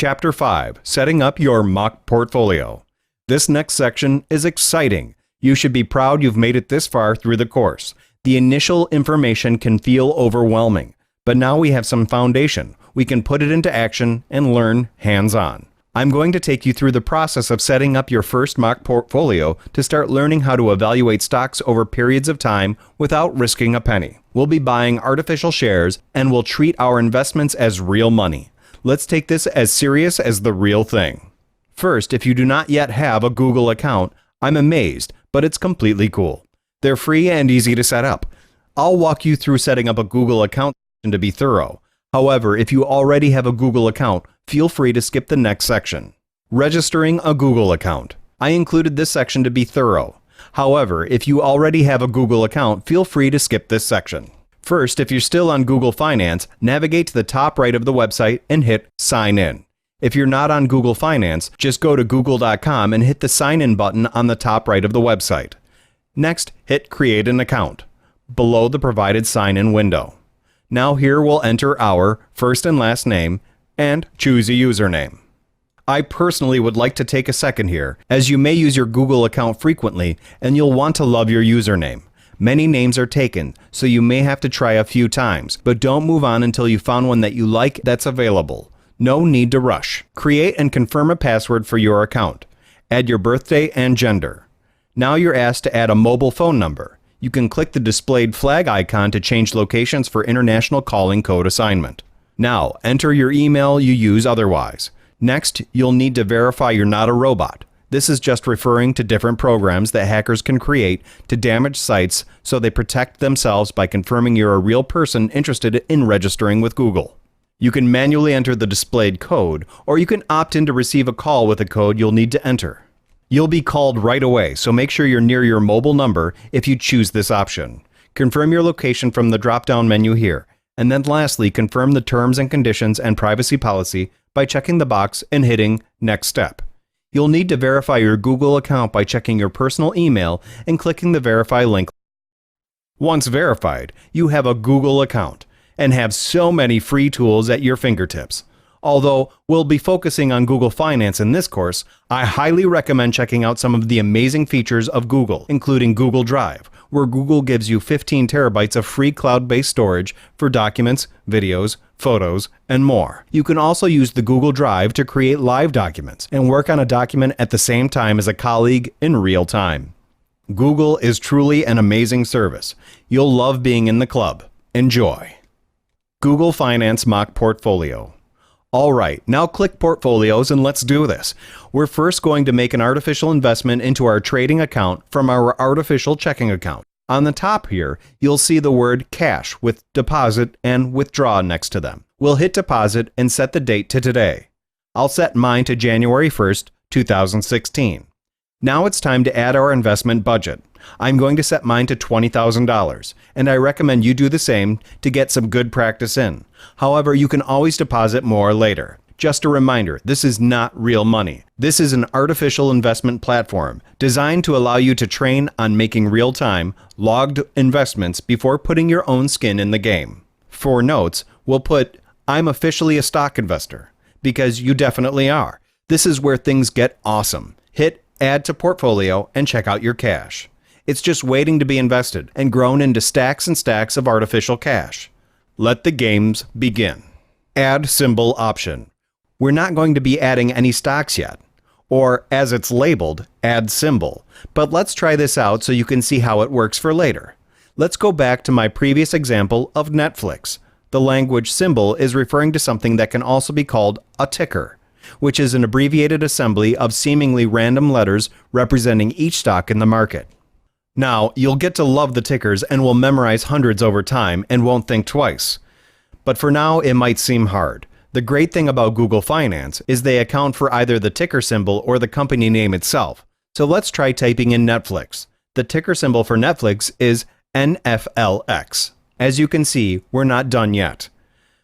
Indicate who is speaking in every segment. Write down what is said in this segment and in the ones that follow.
Speaker 1: Chapter 5. Setting up your mock portfolio. This next section is exciting. You should be proud you've made it this far through the course. The initial information can feel overwhelming, but now we have some foundation. We can put it into action and learn hands-on. I'm going to take you through the process of setting up your first mock portfolio to start learning how to evaluate stocks over periods of time without risking a penny. We'll be buying artificial shares and we'll treat our investments as real money. Let's take this as serious as the real thing. First, if you do not yet have a Google account, I'm amazed, but it's completely cool. They're free and easy to set up. I'll walk you through setting up a Google account to be thorough. However, if you already have a Google account, feel free to skip the next section. Registering a Google account. I included this section to be thorough. However, if you already have a Google account, feel free to skip this section. First, if you're still on Google Finance, navigate to the top right of the website and hit Sign In. If you're not on Google Finance, just go to google.com and hit the Sign In button on the top right of the website. Next, hit Create an Account below the provided sign-in window. Now here we'll enter our first and last name and choose a username. I personally would like to take a second here, as you may use your Google account frequently and you'll want to love your username. Many names are taken, so you may have to try a few times, but don't move on until you found one that you like that's available. No need to rush. Create and confirm a password for your account. Add your birthday and gender. Now you're asked to add a mobile phone number. You can click the displayed flag icon to change locations for international calling code assignment. Now, enter your email you use otherwise. Next, you'll need to verify you're not a robot. This is just referring to different programs that hackers can create to damage sites, so they protect themselves by confirming you're a real person interested in registering with Google. You can manually enter the displayed code, or you can opt in to receive a call with a code you'll need to enter. You'll be called right away, so make sure you're near your mobile number if you choose this option. Confirm your location from the drop-down menu here, and then lastly, confirm the terms and conditions and privacy policy by checking the box and hitting Next Step. You'll need to verify your Google account by checking your personal email and clicking the Verify link. Once verified, you have a Google account and have so many free tools at your fingertips. Although we'll be focusing on Google Finance in this course, I highly recommend checking out some of the amazing features of Google, including Google Drive, where Google gives you 15 terabytes of free cloud-based storage for documents, videos, photos, and more. You can also use the Google Drive to create live documents and work on a document at the same time as a colleague in real time. Google is truly an amazing service. You'll love being in the club. Enjoy. Google Finance Mock Portfolio. All right, now click Portfolios and let's do this. We're first going to make an artificial investment into our trading account from our artificial checking account. On the top here, you'll see the word Cash with Deposit and Withdraw next to them. We'll hit Deposit and set the date to today. I'll set mine to January 1st, 2016. Now it's time to add our investment budget. I'm going to set mine to $20,000, and I recommend you do the same to get some good practice in. However, you can always deposit more later. Just a reminder, this is not real money. This is an artificial investment platform designed to allow you to train on making real-time, logged investments before putting your own skin in the game. For notes, we'll put, I'm officially a stock investor, because you definitely are. This is where things get awesome. Hit Add to Portfolio and check out your cash. It's just waiting to be invested and grown into stacks and stacks of artificial cash. Let the games begin. Add symbol option. We're not going to be adding any stocks yet, or as it's labeled, add symbol. But let's try this out so you can see how it works for later. Let's go back to my previous example of Netflix. The language symbol is referring to something that can also be called a ticker, which is an abbreviated assembly of seemingly random letters representing each stock in the market. Now, you'll get to love the tickers and will memorize hundreds over time and won't think twice. But for now, it might seem hard. The great thing about Google Finance is they account for either the ticker symbol or the company name itself. So let's try typing in Netflix. The ticker symbol for Netflix is NFLX. As you can see, we're not done yet.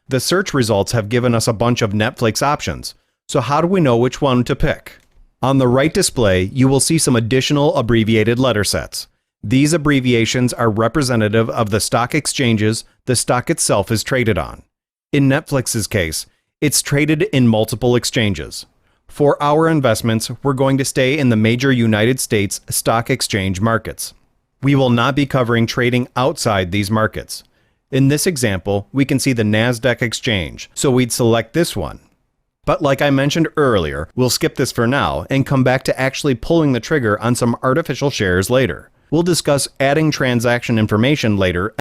Speaker 1: The search results have given us a bunch of Netflix options. So how do we know which one to pick? On the right display, you will see some additional abbreviated letter sets. These abbreviations are representative of the stock exchanges the stock itself is traded on. In Netflix's case, It's traded in multiple exchanges. For our investments, we're going to stay in the major United States stock exchange markets. We will not be covering trading outside these markets. In this example, we can see the NASDAQ exchange, so we'd select this one. But like I mentioned earlier, we'll skip this for now and come back to actually pulling the trigger on some artificial shares later. We'll discuss adding transaction information later